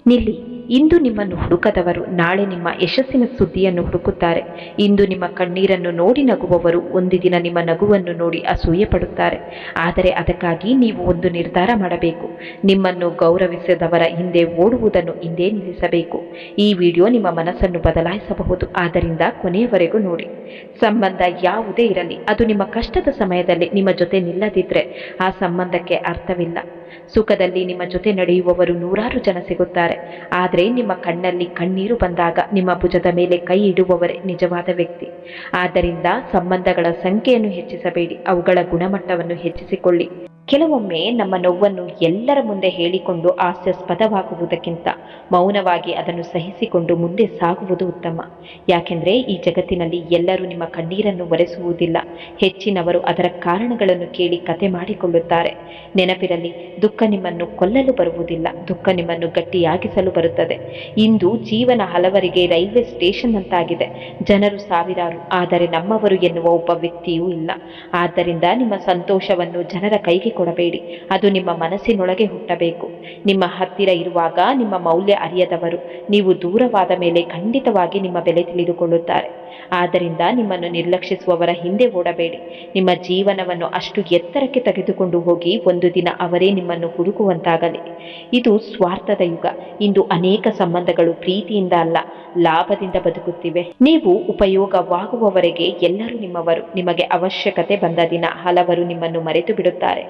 ನಿಲ್ಲಿ. ಇಂದು ನಿಮ್ಮನ್ನು ಹುಡುಕದವರು ನಾಳೆ ನಿಮ್ಮ ಯಶಸ್ಸಿನ ಸುದ್ದಿಯನ್ನು ಹುಡುಕುತ್ತಾರೆ. ಇಂದು ನಿಮ್ಮ ಕಣ್ಣೀರನ್ನು ನೋಡಿ ನಗುವವರು ಒಂದು ದಿನ ನಿಮ್ಮ ನಗುವನ್ನು ನೋಡಿ ಅಸೂಯೆ ಪಡುತ್ತಾರೆ. ಆದರೆ ಅದಕ್ಕಾಗಿ ನೀವು ಒಂದು ನಿರ್ಧಾರ ಮಾಡಬೇಕು. ನಿಮ್ಮನ್ನು ಗೌರವಿಸದವರ ಹಿಂದೆ ಓಡುವುದನ್ನು ಹಿಂದೆ ನಿಲ್ಲಿಸಬೇಕು. ಈ ವಿಡಿಯೋ ನಿಮ್ಮ ಮನಸ್ಸನ್ನು ಬದಲಾಯಿಸಬಹುದು, ಆದ್ದರಿಂದ ಕೊನೆಯವರೆಗೂ ನೋಡಿ. ಸಂಬಂಧ ಯಾವುದೇ ಇರಲಿ, ಅದು ನಿಮ್ಮ ಕಷ್ಟದ ಸಮಯದಲ್ಲಿ ನಿಮ್ಮ ಜೊತೆ ನಿಲ್ಲದಿದ್ದರೆ ಆ ಸಂಬಂಧಕ್ಕೆ ಅರ್ಥವಿಲ್ಲ. ಸುಖದಲ್ಲಿ ನಿಮ್ಮ ಜೊತೆ ನಡೆಯುವವರು ನೂರಾರು ಜನ ಸಿಗುತ್ತಾರೆ, ಆದರೆ ನಿಮ್ಮ ಕಣ್ಣಲ್ಲಿ ಕಣ್ಣೀರು ಬಂದಾಗ ನಿಮ್ಮ ಭುಜದ ಮೇಲೆ ಕೈ ಇಡುವವರೇ ನಿಜವಾದ ವ್ಯಕ್ತಿ. ಆದ್ದರಿಂದ ಸಂಬಂಧಗಳ ಸಂಖ್ಯೆಯನ್ನು ಹೆಚ್ಚಿಸಬೇಡಿ, ಅವುಗಳ ಗುಣಮಟ್ಟವನ್ನು ಹೆಚ್ಚಿಸಿಕೊಳ್ಳಿ. ಕೆಲವೊಮ್ಮೆ ನಮ್ಮ ನೋವನ್ನು ಎಲ್ಲರ ಮುಂದೆ ಹೇಳಿಕೊಂಡು ಹಾಸ್ಯಾಸ್ಪದವಾಗುವುದಕ್ಕಿಂತ ಮೌನವಾಗಿ ಅದನ್ನು ಸಹಿಸಿಕೊಂಡು ಮುಂದೆ ಸಾಗುವುದು ಉತ್ತಮ. ಯಾಕೆಂದರೆ ಈ ಜಗತ್ತಿನಲ್ಲಿ ಎಲ್ಲರೂ ನಿಮ್ಮ ಕಣ್ಣೀರನ್ನು ಒರೆಸುವುದಿಲ್ಲ. ಹೆಚ್ಚಿನವರು ಅದರ ಕಾರಣಗಳನ್ನು ಕೇಳಿ ಕತೆ ಮಾಡಿಕೊಳ್ಳುತ್ತಾರೆ. ನೆನಪಿರಲಿ, ದುಃಖ ನಿಮ್ಮನ್ನು ಕೊಲ್ಲಲು ಬರುವುದಿಲ್ಲ, ದುಃಖ ನಿಮ್ಮನ್ನು ಗಟ್ಟಿಯಾಗಿಸಲು ಬರುತ್ತದೆ. ಇಂದು ಜೀವನ ಹಲವರಿಗೆ ರೈಲ್ವೆ ಸ್ಟೇಷನ್ ಅಂತಾಗಿದೆ. ಜನರು ಸಾವಿರಾರು, ಆದರೆ ನಮ್ಮವರು ಎನ್ನುವ ಒಬ್ಬ ವ್ಯಕ್ತಿಯೂ ಇಲ್ಲ. ಆದ್ದರಿಂದ ನಿಮ್ಮ ಸಂತೋಷವನ್ನು ಜನರ ಕೈಗೆ ಕೊಡಬೇಡಿ, ಅದು ನಿಮ್ಮ ಮನಸ್ಸಿನೊಳಗೆ ಹುಟ್ಟಬೇಕು. ನಿಮ್ಮ ಹತ್ತಿರ ಇರುವಾಗ ನಿಮ್ಮ ಮೌಲ್ಯ ಅರಿಯದವರು ನೀವು ದೂರವಾದ ಮೇಲೆ ಖಂಡಿತವಾಗಿ ನಿಮ್ಮ ಬೆಲೆ ತಿಳಿದುಕೊಳ್ಳುತ್ತಾರೆ. ಆದ್ದರಿಂದ ನಿಮ್ಮನ್ನು ನಿರ್ಲಕ್ಷಿಸುವವರ ಹಿಂದೆ ಓಡಬೇಡಿ. ನಿಮ್ಮ ಜೀವನವನ್ನು ಅಷ್ಟು ಎತ್ತರಕ್ಕೆ ತೆಗೆದುಕೊಂಡು ಹೋಗಿ ಒಂದು ದಿನ ಅವರೇ ನಿಮ್ಮನ್ನು ಹುಡುಕುವಂತಾಗಲಿ. ಇದು ಸ್ವಾರ್ಥದ ಯುಗ. ಇಂದು ಅನೇಕ ಸಂಬಂಧಗಳು ಪ್ರೀತಿಯಿಂದ ಅಲ್ಲ, ಲಾಭದಿಂದ ಬದುಕುತ್ತಿವೆ. ನೀವು ಉಪಯೋಗವಾಗುವವರೆಗೆ ಎಲ್ಲರೂ ನಿಮ್ಮವರು. ನಿಮಗೆ ಅವಶ್ಯಕತೆ ಬಂದ ದಿನ ಹಲವರು ನಿಮ್ಮನ್ನು ಮರೆತು ಬಿಡುತ್ತಾರೆ.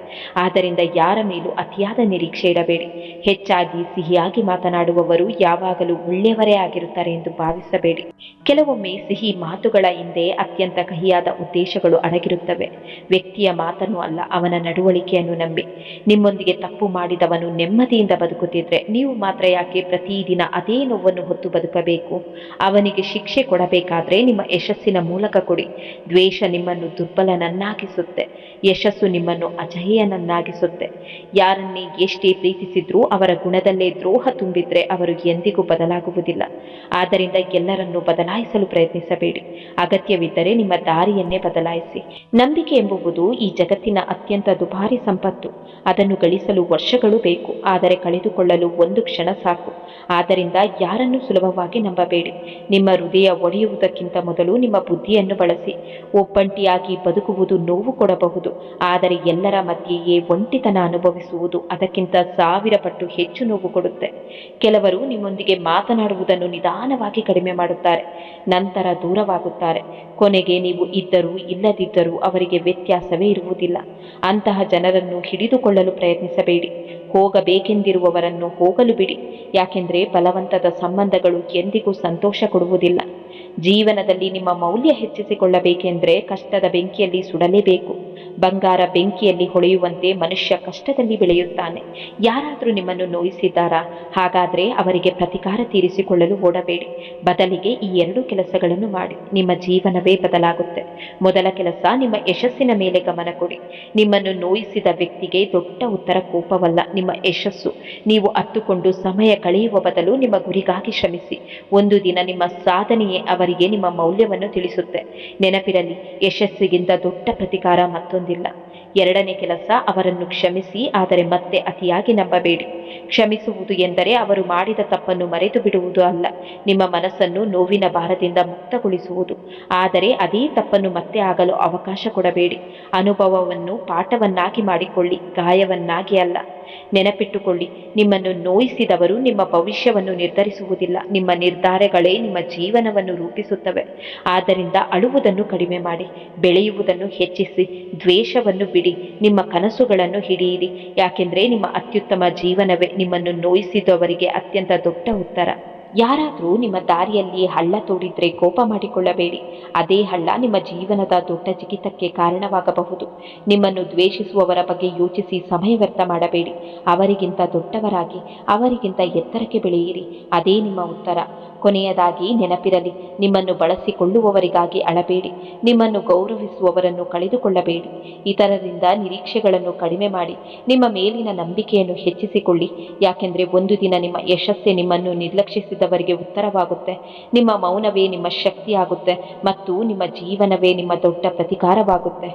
ಆದ್ದರಿಂದ ಯಾರ ಮೇಲೂ ಅತಿಯಾದ ನಿರೀಕ್ಷೆ ಇಡಬೇಡಿ. ಹೆಚ್ಚಾಗಿ ಸಿಹಿಯಾಗಿ ಮಾತನಾಡುವವರು ಯಾವಾಗಲೂ ಒಳ್ಳೆಯವರೇ ಆಗಿರುತ್ತಾರೆ ಎಂದು ಭಾವಿಸಬೇಡಿ. ಕೆಲವೊಮ್ಮೆ ಸಿಹಿ ಮಾತುಗಳ ಹಿಂದೆ ಅತ್ಯಂತ ಕಹಿಯಾದ ಉದ್ದೇಶಗಳು ಅಡಗಿರುತ್ತವೆ. ವ್ಯಕ್ತಿಯ ಮಾತನ್ನು ಅಲ್ಲ, ಅವನ ನಡವಳಿಕೆಯನ್ನು ನಂಬಿ. ನಿಮ್ಮೊಂದಿಗೆ ತಪ್ಪು ಮಾಡಿದವನು ನೆಮ್ಮದಿಯಿಂದ ಬದುಕುತ್ತಿದ್ರೆ ನೀವು ಮಾತ್ರ ಯಾಕೆ ಪ್ರತಿದಿನ ಅದೇ ನೋವನ್ನು ಹೊತ್ತು ಬದುಕಬೇಕು? ಅವನಿಗೆ ಶಿಕ್ಷೆ ಕೊಡಬೇಕಾದ್ರೆ ನಿಮ್ಮ ಯಶಸ್ಸಿನ ಮೂಲಕ ಕೊಡಿ. ದ್ವೇಷ ನಿಮ್ಮನ್ನು ದುರ್ಬಲನನ್ನಾಗಿಸುತ್ತೆ, ಯಶಸ್ಸು ನಿಮ್ಮನ್ನು ಅಜೇಯನನ್ನಾಗಿಸುತ್ತೆ. ಯಾರನ್ನೇ ಎಷ್ಟೇ ಪ್ರೀತಿಸಿದ್ರೂ ಅವರ ಗುಣದಲ್ಲೇ ದ್ರೋಹ ತುಂಬಿದ್ರೆ ಅವರು ಎಂದಿಗೂ ಬದಲಾಗುವುದಿಲ್ಲ. ಆದ್ದರಿಂದ ಎಲ್ಲರನ್ನೂ ಬದಲಾಯಿಸಲು ಪ್ರಯತ್ನಿಸಬೇಡಿ. ಅಗತ್ಯವಿದ್ದರೆ ನಿಮ್ಮ ದಾರಿಯನ್ನೇ ಬದಲಾಯಿಸಿ. ನಂಬಿಕೆ ಎಂಬುವುದು ಈ ಜಗತ್ತಿನ ಅತ್ಯಂತ ದುಬಾರಿ ಸಂಪತ್ತು. ಅದನ್ನು ಗಳಿಸಲು ವರ್ಷಗಳು ಬೇಕು, ಆದರೆ ಕಳೆದುಕೊಳ್ಳಲು ಒಂದು ಕ್ಷಣ ಸಾಕು. ಆದ್ದರಿಂದ ಯಾರನ್ನು ಸುಲಭವಾಗಿ ನಂಬಬೇಡಿ. ನಿಮ್ಮ ಹೃದಯ ಒಡೆಯುವುದಕ್ಕಿಂತ ಮೊದಲು ನಿಮ್ಮ ಬುದ್ಧಿಯನ್ನು ಬಳಸಿ. ಒಬ್ಬಂಟಿಯಾಗಿ ಬದುಕುವುದು ನೋವು ಕೊಡಬಹುದು, ಆದರೆ ಎಲ್ಲರ ಮಧ್ಯೆಯೇ ಒಂಟಿತನ ಅನುಭವಿಸುವುದು ಅದಕ್ಕಿಂತ 1000 ಪಟ್ಟು ಹೆಚ್ಚು ನೋವು ಕೊಡುತ್ತೆ. ಕೆಲವರು ನಿಮ್ಮೊಂದಿಗೆ ಮಾತನಾಡುವುದನ್ನು ನಿಧಾನವಾಗಿ ಕಡಿಮೆ ಮಾಡುತ್ತಾರೆ, ನಂತರ ದೂರವಾಗುತ್ತಾರೆ. ಕೊನೆಗೆ ನೀವು ಇದ್ದರೂ ಇಲ್ಲದಿದ್ದರೂ ಅವರಿಗೆ ವ್ಯತ್ಯಾಸವೇ ಇರುವುದಿಲ್ಲ. ಅಂತಹ ಜನರನ್ನು ಹಿಡಿದುಕೊಳ್ಳಲು ಪ್ರಯತ್ನಿಸಬೇಡಿ. ಹೋಗಬೇಕೆಂದಿರುವವರನ್ನು ಹೋಗಲು ಬಿಡಿ. ಯಾಕೆಂದರೆ ಬಲವಂತದ ಸಂಬಂಧಗಳು ಎಂದಿಗೂ ಸಂತೋಷ ಕೊಡುವುದಿಲ್ಲ. ಜೀವನದಲ್ಲಿ ನಿಮ್ಮ ಮೌಲ್ಯ ಹೆಚ್ಚಿಸಿಕೊಳ್ಳಬೇಕೆಂದರೆ ಕಷ್ಟದ ಬೆಂಕಿಯಲ್ಲಿ ಸುಡಲೇಬೇಕು. ಬಂಗಾರ ಬೆಂಕಿಯಲ್ಲಿ ಹೊಳೆಯುವಂತೆ ಮನುಷ್ಯ ಕಷ್ಟದಲ್ಲಿ ಬೆಳೆಯುತ್ತಾನೆ. ಯಾರಾದರೂ ನಿಮ್ಮನ್ನು ನೋಯಿಸಿದ್ದಾರಾ? ಹಾಗಾದರೆ ಅವರಿಗೆ ಪ್ರತಿಕಾರ ತೀರಿಸಿಕೊಳ್ಳಲು ಓಡಬೇಡಿ. ಬದಲಿಗೆ ಈ 2 ಕೆಲಸಗಳನ್ನು ಮಾಡಿ, ನಿಮ್ಮ ಜೀವನವೇ ಬದಲಾಗುತ್ತೆ. ಮೊದಲ ಕೆಲಸ, ನಿಮ್ಮ ಯಶಸ್ಸಿನ ಮೇಲೆ ಗಮನ ಕೊಡಿ. ನಿಮ್ಮನ್ನು ನೋಯಿಸಿದ ವ್ಯಕ್ತಿಗೆ ದೊಡ್ಡ ಉತ್ತರ ಕೋಪವಲ್ಲ, ನಿಮ್ಮ ಯಶಸ್ಸು. ನೀವು ಅತ್ತುಕೊಂಡು ಸಮಯ ಕಳೆಯುವ ಬದಲು ನಿಮ್ಮ ಗುರಿಗಾಗಿ ಶ್ರಮಿಸಿ. ಒಂದು ದಿನ ನಿಮ್ಮ ಸಾಧನೆಯೇ ಅವರಿಗೆ ನಿಮ್ಮ ಮೌಲ್ಯವನ್ನು ತಿಳಿಸುತ್ತೆ. ನೆನಪಿರಲಿ, ಯಶಸ್ಸಿಗಿಂತ ದೊಡ್ಡ ಪ್ರತಿಕಾರ ಮತ್ತೊಂದಿಲ್ಲ. ಎರಡನೇ ಕೆಲಸ, ಅವರನ್ನು ಕ್ಷಮಿಸಿ, ಆದರೆ ಮತ್ತೆ ಅತಿಯಾಗಿ ನಂಬಬೇಡಿ. ಕ್ಷಮಿಸುವುದು ಎಂದರೆ ಅವರು ಮಾಡಿದ ತಪ್ಪನ್ನು ಮರೆತು ಬಿಡುವುದು ಅಲ್ಲ, ನಿಮ್ಮ ಮನಸ್ಸನ್ನು ನೋವಿನ ಭಾರದಿಂದ ಮುಕ್ತಗೊಳಿಸುವುದು. ಆದರೆ ಅದೇ ತಪ್ಪನ್ನು ಮತ್ತೆ ಆಗಲು ಅವಕಾಶ ಕೊಡಬೇಡಿ. ಅನುಭವವನ್ನು ಪಾಠವನ್ನಾಗಿ ಮಾಡಿಕೊಳ್ಳಿ, ಗಾಯವನ್ನಾಗಿ ಅಲ್ಲ. ನೆನಪಿಟ್ಟುಕೊಳ್ಳಿ, ನಿಮ್ಮನ್ನು ನೋಯಿಸಿದವರು ನಿಮ್ಮ ಭವಿಷ್ಯವನ್ನು ನಿರ್ಧರಿಸುವುದಿಲ್ಲ, ನಿಮ್ಮ ನಿರ್ಧಾರಗಳೇ ನಿಮ್ಮ ಜೀವನವನ್ನು ರೂಪಿಸುತ್ತವೆ. ಆದ್ದರಿಂದ ಅಳುವುದನ್ನು ಕಡಿಮೆ ಮಾಡಿ, ಬೆಳೆಯುವುದನ್ನು ಹೆಚ್ಚಿಸಿ, ದ್ವೇಷವನ್ನು ಬಿಡಿ, ನಿಮ್ಮ ಕನಸುಗಳನ್ನು ಹಿಡಿಯಿರಿ. ಯಾಕೆಂದರೆ ನಿಮ್ಮ ಅತ್ಯುತ್ತಮ ಜೀವನವೇ ನಿಮ್ಮನ್ನು ನೋಯಿಸಿದವರಿಗೆ ಅತ್ಯಂತ ದೊಡ್ಡ ಉತ್ತರ. ಯಾರಾದರೂ ನಿಮ್ಮ ದಾರಿಯಲ್ಲಿ ಹಳ್ಳ ತೋಡಿದ್ರೆ ಕೋಪ ಮಾಡಿಕೊಳ್ಳಬೇಡಿ. ಅದೇ ಹಳ್ಳ ನಿಮ್ಮ ಜೀವನದ ದೊಡ್ಡ ಜಿಗಿತಕ್ಕೆ ಕಾರಣವಾಗಬಹುದು. ನಿಮ್ಮನ್ನು ದ್ವೇಷಿಸುವವರ ಬಗ್ಗೆ ಯೋಚಿಸಿ ಸಮಯ ವ್ಯರ್ಥ ಮಾಡಬೇಡಿ. ಅವರಿಗಿಂತ ದೊಡ್ಡವರಾಗಿ, ಅವರಿಗಿಂತ ಎತ್ತರಕ್ಕೆ ಬೆಳೆಯಿರಿ. ಅದೇ ನಿಮ್ಮ ಉತ್ತರ. ಕೊನೆಯದಾಗಿ ನೆನಪಿರಲಿ, ನಿಮ್ಮನ್ನು ಬಳಸಿಕೊಳ್ಳುವವರಿಗಾಗಿ ಅಳಬೇಡಿ. ನಿಮ್ಮನ್ನು ಗೌರವಿಸುವವರನ್ನು ಕಳೆದುಕೊಳ್ಳಬೇಡಿ. ಇತರರಿಂದ ನಿರೀಕ್ಷೆಗಳನ್ನು ಕಡಿಮೆ ಮಾಡಿ, ನಿಮ್ಮ ಮೇಲಿನ ನಂಬಿಕೆಯನ್ನು ಹೆಚ್ಚಿಸಿಕೊಳ್ಳಿ. ಯಾಕೆಂದರೆ ಒಂದು ದಿನ ನಿಮ್ಮ ಯಶಸ್ಸೇ ನಿಮ್ಮನ್ನು ನಿರ್ಲಕ್ಷಿಸಿದವರಿಗೆ ಉತ್ತರವಾಗುತ್ತೆ. ನಿಮ್ಮ ಮೌನವೇ ನಿಮ್ಮ ಶಕ್ತಿಯಾಗುತ್ತೆ ಮತ್ತು ನಿಮ್ಮ ಜೀವನವೇ ನಿಮ್ಮ ದೊಡ್ಡ ಪ್ರತಿಕಾರವಾಗುತ್ತೆ.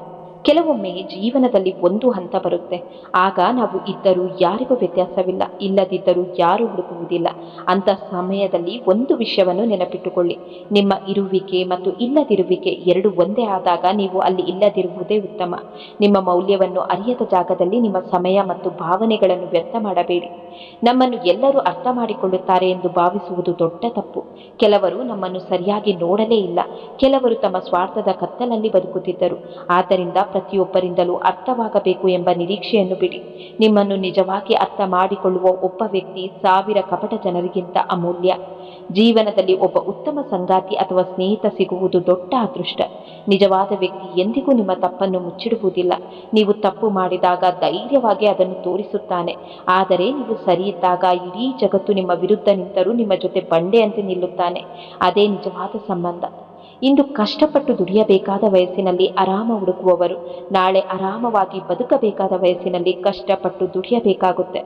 ಕೆಲವೊಮ್ಮೆ ಜೀವನದಲ್ಲಿ ಒಂದು ಹಂತ ಬರುತ್ತೆ, ಆಗ ನಾವು ಇದ್ದರೂ ಯಾರಿಗೂ ವ್ಯತ್ಯಾಸವಿಲ್ಲ, ಇಲ್ಲದಿದ್ದರೂ ಯಾರೂ ಹುಡುಕುವುದಿಲ್ಲ. ಅಂಥ ಸಮಯದಲ್ಲಿ ಒಂದು ವಿಷಯವನ್ನು ನೆನಪಿಟ್ಟುಕೊಳ್ಳಿ, ನಿಮ್ಮ ಇರುವಿಕೆ ಮತ್ತು ಇಲ್ಲದಿರುವಿಕೆ ಎರಡು ಒಂದೇ ಆದಾಗ ನೀವು ಅಲ್ಲಿ ಇಲ್ಲದಿರುವುದೇ ಉತ್ತಮ. ನಿಮ್ಮ ಮೌಲ್ಯವನ್ನು ಅರಿಯದ ಜಾಗದಲ್ಲಿ ನಿಮ್ಮ ಸಮಯ ಮತ್ತು ಭಾವನೆಗಳನ್ನು ವ್ಯರ್ಥ ಮಾಡಬೇಡಿ. ನಮ್ಮನ್ನು ಎಲ್ಲರೂ ಅರ್ಥ ಮಾಡಿಕೊಳ್ಳುತ್ತಾರೆ ಎಂದು ಭಾವಿಸುವುದು ದೊಡ್ಡ ತಪ್ಪು. ಕೆಲವರು ನಮ್ಮನ್ನು ಸರಿಯಾಗಿ ನೋಡಲೇ ಇಲ್ಲ, ಕೆಲವರು ತಮ್ಮ ಸ್ವಾರ್ಥದ ಕತ್ತಲಲ್ಲಿ ಬದುಕುತ್ತಿದ್ದರು. ಆದ್ದರಿಂದ ಪ್ರತಿಯೊಬ್ಬರಿಂದಲೂ ಅರ್ಥವಾಗಬೇಕು ಎಂಬ ನಿರೀಕ್ಷೆಯನ್ನು ಬಿಡಿ. ನಿಮ್ಮನ್ನು ನಿಜವಾಗಿ ಅರ್ಥ ಮಾಡಿಕೊಳ್ಳುವ ಒಬ್ಬ ವ್ಯಕ್ತಿ 1000 ಕಪಟ ಜನರಿಗಿಂತ ಅಮೂಲ್ಯ. ಜೀವನದಲ್ಲಿ ಒಬ್ಬ ಉತ್ತಮ ಸಂಗಾತಿ ಅಥವಾ ಸ್ನೇಹಿತ ಸಿಗುವುದು ದೊಡ್ಡ ಅದೃಷ್ಟ. ನಿಜವಾದ ವ್ಯಕ್ತಿ ಎಂದಿಗೂ ನಿಮ್ಮ ತಪ್ಪನ್ನು ಮುಚ್ಚಿಡುವುದಿಲ್ಲ. ನೀವು ತಪ್ಪು ಮಾಡಿದಾಗ ಧೈರ್ಯವಾಗಿ ಅದನ್ನು ತೋರಿಸುತ್ತಾನೆ, ಆದರೆ ನೀವು ಸರಿಯಿದ್ದಾಗ ಇಡೀ ಜಗತ್ತು ನಿಮ್ಮ ವಿರುದ್ಧ ನಿಂತರೂ ನಿಮ್ಮ ಜೊತೆ ಬಂಡೆಯಂತೆ ನಿಲ್ಲುತ್ತಾನೆ. ಅದೇ ನಿಜವಾದ ಸಂಬಂಧ. ಇಂದು ಕಷ್ಟಪಟ್ಟು ದುಡಿಯಬೇಕಾದ ವಯಸ್ಸಿನಲ್ಲಿ ಆರಾಮ ಹುಡುಕುವವರು ನಾಳೆ ಆರಾಮವಾಗಿ ಬದುಕಬೇಕಾದ ವಯಸ್ಸಿನಲ್ಲಿ ಕಷ್ಟಪಟ್ಟು ದುಡಿಯಬೇಕಾಗುತ್ತೆ.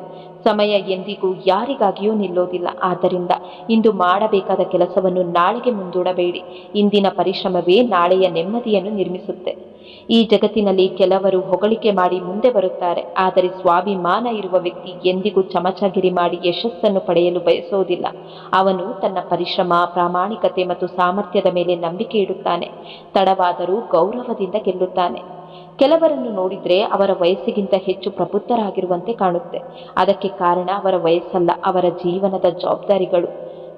ಸಮಯ ಎಂದಿಗೂ ಯಾರಿಗಾಗಿಯೂ ನಿಲ್ಲೋದಿಲ್ಲ. ಆದ್ದರಿಂದ ಇಂದು ಮಾಡಬೇಕಾದ ಕೆಲಸವನ್ನು ನಾಳೆಗೆ ಮುಂದೂಡಬೇಡಿ. ಇಂದಿನ ಪರಿಶ್ರಮವೇ ನಾಳೆಯ ನೆಮ್ಮದಿಯನ್ನು ನಿರ್ಮಿಸುತ್ತೆ. ಈ ಜಗತ್ತಿನಲ್ಲಿ ಕೆಲವರು ಹೊಗಳಿಕೆ ಮಾಡಿ ಮುಂದೆ ಬರುತ್ತಾರೆ, ಆದರೆ ಸ್ವಾಭಿಮಾನ ಇರುವ ವ್ಯಕ್ತಿ ಎಂದಿಗೂ ಚಮಚಗಿರಿ ಮಾಡಿ ಯಶಸ್ಸನ್ನು ಪಡೆಯಲು ಬಯಸೋದಿಲ್ಲ. ಅವನು ತನ್ನ ಪರಿಶ್ರಮ, ಪ್ರಾಮಾಣಿಕತೆ ಮತ್ತು ಸಾಮರ್ಥ್ಯದ ಮೇಲೆ ನಂಬಿಕೆ ಇಡುತ್ತಾನೆ. ತಡವಾದರೂ ಗೌರವದಿಂದ ಗೆಲ್ಲುತ್ತಾನೆ. ಕೆಲವರನ್ನು ನೋಡಿದರೆ ಅವರ ವಯಸ್ಸಿಗಿಂತ ಹೆಚ್ಚು ಪ್ರಬುದ್ಧರಾಗಿರುವಂತೆ ಕಾಣುತ್ತೆ. ಅದಕ್ಕೆ ಕಾರಣ ಅವರ ವಯಸ್ಸಲ್ಲ, ಅವರ ಜೀವನದ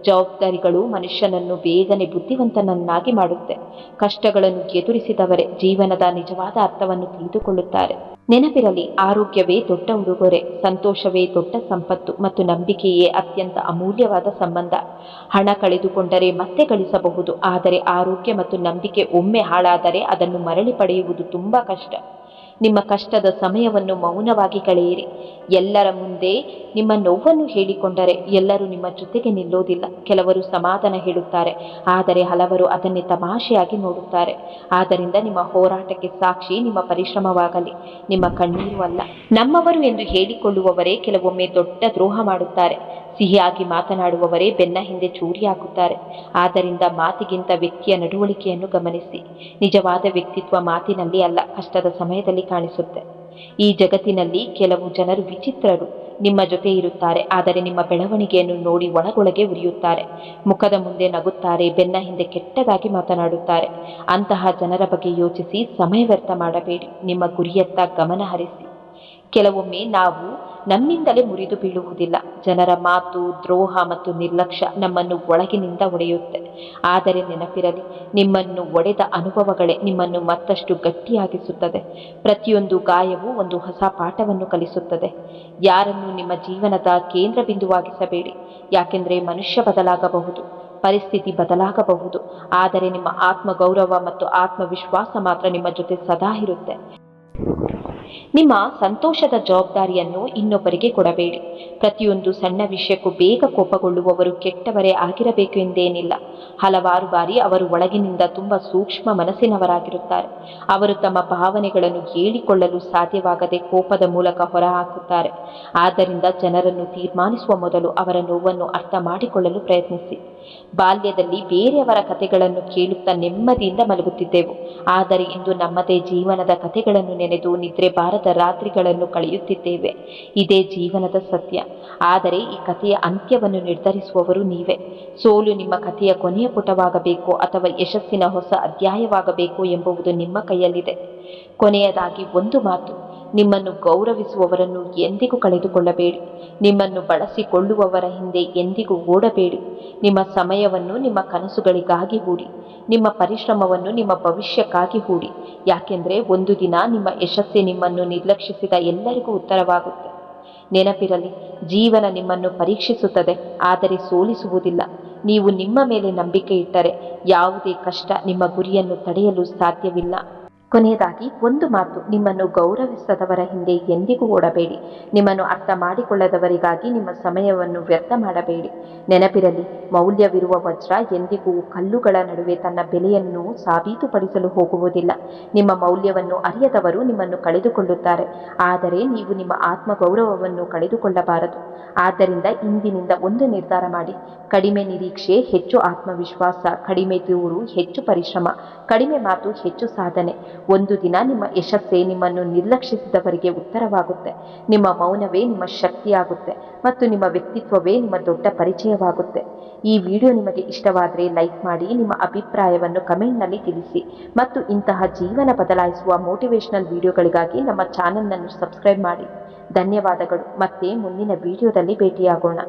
ಜವಾಬ್ದಾರಿಗಳು ಮನುಷ್ಯನನ್ನು ಬೇಗನೆ ಬುದ್ಧಿವಂತನನ್ನಾಗಿ ಮಾಡುತ್ತೆ. ಕಷ್ಟಗಳನ್ನು ಎದುರಿಸಿದವರೇ ಜೀವನದ ನಿಜವಾದ ಅರ್ಥವನ್ನು ತಿಳಿದುಕೊಳ್ಳುತ್ತಾರೆ. ನೆನಪಿರಲಿ, ಆರೋಗ್ಯವೇ ದೊಡ್ಡ ಉಡುಗೊರೆ, ಸಂತೋಷವೇ ದೊಡ್ಡ ಸಂಪತ್ತು ಮತ್ತು ನಂಬಿಕೆಯೇ ಅತ್ಯಂತ ಅಮೂಲ್ಯವಾದ ಸಂಬಂಧ. ಹಣ ಕಳೆದುಕೊಂಡರೆ ಮತ್ತೆ ಗಳಿಸಬಹುದು, ಆದರೆ ಆರೋಗ್ಯ ಮತ್ತು ನಂಬಿಕೆ ಒಮ್ಮೆ ಹಾಳಾದರೆ ಅದನ್ನು ಮರಳಿ ಪಡೆಯುವುದು ತುಂಬಾ ಕಷ್ಟ. ನಿಮ್ಮ ಕಷ್ಟದ ಸಮಯವನ್ನು ಮೌನವಾಗಿ ಕಳೆಯಿರಿ. ಎಲ್ಲರ ಮುಂದೆ ನಿಮ್ಮ ನೋವನ್ನು ಹೇಳಿಕೊಂಡರೆ ಎಲ್ಲರೂ ನಿಮ್ಮ ಜೊತೆಗೆ ನಿಲ್ಲೋದಿಲ್ಲ. ಕೆಲವರು ಸಮಾಧಾನ ಹೇಳುತ್ತಾರೆ, ಆದರೆ ಹಲವರು ಅದನ್ನೇ ತಮಾಷೆಯಾಗಿ ನೋಡುತ್ತಾರೆ. ಆದ್ದರಿಂದ ನಿಮ್ಮ ಹೋರಾಟಕ್ಕೆ ಸಾಕ್ಷಿ ನಿಮ್ಮ ಪರಿಶ್ರಮವಾಗಲಿ, ನಿಮ್ಮ ಕಣ್ಣೀರು ಅಲ್ಲ. ನಮ್ಮವರು ಎಂದು ಹೇಳಿಕೊಳ್ಳುವವರೇ ಕೆಲವೊಮ್ಮೆ ದೊಡ್ಡ ದ್ರೋಹ ಮಾಡುತ್ತಾರೆ. ಸಿಹಿಯಾಗಿ ಮಾತನಾಡುವವರೇ ಬೆನ್ನ ಹಿಂದೆ ಚೂರಿ ಹಾಕುತ್ತಾರೆ. ಆದ್ದರಿಂದ ಮಾತಿಗಿಂತ ವ್ಯಕ್ತಿಯ ನಡವಳಿಕೆಯನ್ನು ಗಮನಿಸಿ. ನಿಜವಾದ ವ್ಯಕ್ತಿತ್ವ ಮಾತಿನಲ್ಲಿ ಅಲ್ಲ, ಕಷ್ಟದ ಸಮಯದಲ್ಲಿ ಕಾಣಿಸುತ್ತೆ. ಈ ಜಗತ್ತಿನಲ್ಲಿ ಕೆಲವು ಜನರು ವಿಚಿತ್ರರು. ನಿಮ್ಮ ಜೊತೆ ಇರುತ್ತಾರೆ, ಆದರೆ ನಿಮ್ಮ ಬೆಳವಣಿಗೆಯನ್ನು ನೋಡಿ ಒಳಗೊಳಗೆ ಉರಿಯುತ್ತಾರೆ. ಮುಖದ ಮುಂದೆ ನಗುತ್ತಾರೆ, ಬೆನ್ನ ಹಿಂದೆ ಕೆಟ್ಟದಾಗಿ ಮಾತನಾಡುತ್ತಾರೆ. ಅಂತಹ ಜನರ ಬಗ್ಗೆ ಯೋಚಿಸಿ ಸಮಯ ವ್ಯರ್ಥ ಮಾಡಬೇಡಿ. ನಿಮ್ಮ ಗುರಿಯತ್ತ ಗಮನ ಹರಿಸಿ. ಕೆಲವೊಮ್ಮೆ ನಾವು ನಮ್ಮಿಂದಲೇ ಮುರಿದು ಬೀಳುವುದಿಲ್ಲ. ಜನರ ಮಾತು, ದ್ರೋಹ ಮತ್ತು ನಿರ್ಲಕ್ಷ್ಯ ನಮ್ಮನ್ನು ಒಳಗಿನಿಂದ ಒಡೆಯುತ್ತೆ. ಆದರೆ ನೆನಪಿರಲಿ, ನಿಮ್ಮನ್ನು ಒಡೆದ ಅನುಭವಗಳೇ ನಿಮ್ಮನ್ನು ಮತ್ತಷ್ಟು ಗಟ್ಟಿಯಾಗಿಸುತ್ತದೆ. ಪ್ರತಿಯೊಂದು ಗಾಯವೂ ಒಂದು ಹೊಸ ಪಾಠವನ್ನು ಕಲಿಸುತ್ತದೆ. ಯಾರನ್ನು ನಿಮ್ಮ ಜೀವನದ ಕೇಂದ್ರ ಬಿಂದುವಾಗಿಸಬೇಡಿ, ಯಾಕೆಂದರೆ ಮನುಷ್ಯ ಬದಲಾಗಬಹುದು, ಪರಿಸ್ಥಿತಿ ಬದಲಾಗಬಹುದು, ಆದರೆ ನಿಮ್ಮ ಆತ್ಮಗೌರವ ಮತ್ತು ಆತ್ಮವಿಶ್ವಾಸ ಮಾತ್ರ ನಿಮ್ಮ ಜೊತೆ ಸದಾ ಇರುತ್ತೆ. ನಿಮ್ಮ ಸಂತೋಷದ ಜವಾಬ್ದಾರಿಯನ್ನು ಇನ್ನೊಬ್ಬರಿಗೆ ಕೊಡಬೇಡಿ. ಪ್ರತಿಯೊಂದು ಸಣ್ಣ ವಿಷಯಕ್ಕೂ ಬೇಗ ಕೋಪಗೊಳ್ಳುವವರು ಕೆಟ್ಟವರೇ ಆಗಿರಬೇಕು ಎಂದೇನಿಲ್ಲ. ಹಲವಾರು ಬಾರಿ ಅವರು ಒಳಗಿನಿಂದ ತುಂಬ ಸೂಕ್ಷ್ಮ ಮನಸ್ಸಿನವರಾಗಿರುತ್ತಾರೆ. ಅವರು ತಮ್ಮ ಭಾವನೆಗಳನ್ನು ಹೇಳಿಕೊಳ್ಳಲು ಸಾಧ್ಯವಾಗದೆ ಕೋಪದ ಮೂಲಕ ಹೊರಹಾಕುತ್ತಾರೆ. ಆದ್ದರಿಂದ ಜನರನ್ನು ತೀರ್ಮಾನಿಸುವ ಮೊದಲು ಅವರ ನೋವನ್ನು ಅರ್ಥ ಮಾಡಿಕೊಳ್ಳಲು ಪ್ರಯತ್ನಿಸಿ. ಬಾಲ್ಯದಲ್ಲಿ ಬೇರೆಯವರ ಕಥೆಗಳನ್ನು ಕೇಳುತ್ತಾ ನೆಮ್ಮದಿಯಿಂದ ಮಲಗುತ್ತಿದ್ದೆವು, ಆದರೆ ಇಂದು ನಮ್ಮದೇ ಜೀವನದ ಕಥೆಗಳನ್ನು ನೆನೆದು ನಿದ್ರೆ ಬಾರದ ರಾತ್ರಿಗಳನ್ನು ಕಳೆಯುತ್ತಿದ್ದೇವೆ. ಇದೇ ಜೀವನದ ಸತ್ಯ. ಆದರೆ ಈ ಕಥೆಯ ಅಂತ್ಯವನ್ನು ನಿರ್ಧರಿಸುವವರು ನೀವೇ. ಸೋಲು ನಿಮ್ಮ ಕಥೆಯ ಕೊನೆಯ ಪುಟವಾಗಬೇಕು ಅಥವಾ ಯಶಸ್ಸಿನ ಹೊಸ ಅಧ್ಯಾಯವಾಗಬೇಕು ಎಂಬುದು ನಿಮ್ಮ ಕೈಯಲ್ಲಿದೆ. ಕೊನೆಯದಾಗಿ ಒಂದು ಮಾತು, ನಿಮ್ಮನ್ನು ಗೌರವಿಸುವವರನ್ನು ಎಂದಿಗೂ ಕಳೆದುಕೊಳ್ಳಬೇಡಿ. ನಿಮ್ಮನ್ನು ಬಳಸಿಕೊಳ್ಳುವವರ ಹಿಂದೆ ಎಂದಿಗೂ ಓಡಬೇಡಿ. ನಿಮ್ಮ ಸಮಯವನ್ನು ನಿಮ್ಮ ಕನಸುಗಳಿಗಾಗಿ ಹೂಡಿ. ನಿಮ್ಮ ಪರಿಶ್ರಮವನ್ನು ನಿಮ್ಮ ಭವಿಷ್ಯಕ್ಕಾಗಿ ಹೂಡಿ. ಯಾಕೆಂದರೆ ಒಂದು ದಿನ ನಿಮ್ಮ ಯಶಸ್ಸೇ ನಿಮ್ಮನ್ನು ನಿರ್ಲಕ್ಷಿಸಿದ ಎಲ್ಲರಿಗೂ ಉತ್ತರವಾಗುತ್ತೆ. ನೆನಪಿರಲಿ, ಜೀವನ ನಿಮ್ಮನ್ನು ಪರೀಕ್ಷಿಸುತ್ತದೆ, ಆದರೆ ಸೋಲಿಸುವುದಿಲ್ಲ. ನೀವು ನಿಮ್ಮ ಮೇಲೆ ನಂಬಿಕೆ ಇಟ್ಟರೆ ಯಾವುದೇ ಕಷ್ಟ ನಿಮ್ಮ ಗುರಿಯನ್ನು ತಡೆಯಲು ಸಾಧ್ಯವಿಲ್ಲ. ಕೊನೆಯದಾಗಿ ಒಂದು ಮಾತು, ನಿಮ್ಮನ್ನು ಗೌರವಿಸದವರ ಹಿಂದೆ ಎಂದಿಗೂ ಓಡಬೇಡಿ. ನಿಮ್ಮನ್ನು ಅರ್ಥ ಮಾಡಿಕೊಳ್ಳದವರಿಗಾಗಿ ನಿಮ್ಮ ಸಮಯವನ್ನು ವ್ಯರ್ಥ ಮಾಡಬೇಡಿ. ನೆನಪಿರಲಿ, ಮೌಲ್ಯವಿರುವ ವಜ್ರ ಎಂದಿಗೂ ಕಲ್ಲುಗಳ ನಡುವೆ ತನ್ನ ಬೆಲೆಯನ್ನು ಸಾಬೀತುಪಡಿಸಲು ಹೋಗುವುದಿಲ್ಲ. ನಿಮ್ಮ ಮೌಲ್ಯವನ್ನು ಅರಿಯದವರು ನಿಮ್ಮನ್ನು ಕಳೆದುಕೊಳ್ಳುತ್ತಾರೆ, ಆದರೆ ನೀವು ನಿಮ್ಮ ಆತ್ಮಗೌರವವನ್ನು ಕಳೆದುಕೊಳ್ಳಬಾರದು. ಆದ್ದರಿಂದ ಇಂದಿನಿಂದ ಒಂದು ನಿರ್ಧಾರ ಮಾಡಿ: ಕಡಿಮೆ ನಿರೀಕ್ಷೆ, ಹೆಚ್ಚು ಆತ್ಮವಿಶ್ವಾಸ; ಕಡಿಮೆ ದೂರು, ಹೆಚ್ಚು ಪರಿಶ್ರಮ; ಕಡಿಮೆ ಮಾತು, ಹೆಚ್ಚು ಸಾಧನೆ. ಒಂದು ದಿನ ನಿಮ್ಮ ಯಶಸ್ಸೇ ನಿಮ್ಮನ್ನು ನಿರ್ಲಕ್ಷಿಸಿದವರಿಗೆ ಉತ್ತರವಾಗುತ್ತೆ. ನಿಮ್ಮ ಮೌನವೇ ನಿಮ್ಮ ಶಕ್ತಿಯಾಗುತ್ತೆ ಮತ್ತು ನಿಮ್ಮ ವ್ಯಕ್ತಿತ್ವವೇ ನಿಮ್ಮ ದೊಡ್ಡ ಪರಿಚಯವಾಗುತ್ತೆ. ಈ ವಿಡಿಯೋ ನಿಮಗೆ ಇಷ್ಟವಾದರೆ ಲೈಕ್ ಮಾಡಿ, ನಿಮ್ಮ ಅಭಿಪ್ರಾಯವನ್ನು ಕಮೆಂಟ್ನಲ್ಲಿ ತಿಳಿಸಿ ಮತ್ತು ಇಂತಹ ಜೀವನ ಬದಲಾಯಿಸುವ ಮೋಟಿವೇಶನಲ್ ವಿಡಿಯೋಗಳಿಗಾಗಿ ನಮ್ಮ ಚಾನೆಲ್ನನ್ನು ಸಬ್ಸ್ಕ್ರೈಬ್ ಮಾಡಿ. ಧನ್ಯವಾದಗಳು. ಮತ್ತೆ ಮುಂದಿನ ವಿಡಿಯೋದಲ್ಲಿ ಭೇಟಿಯಾಗೋಣ.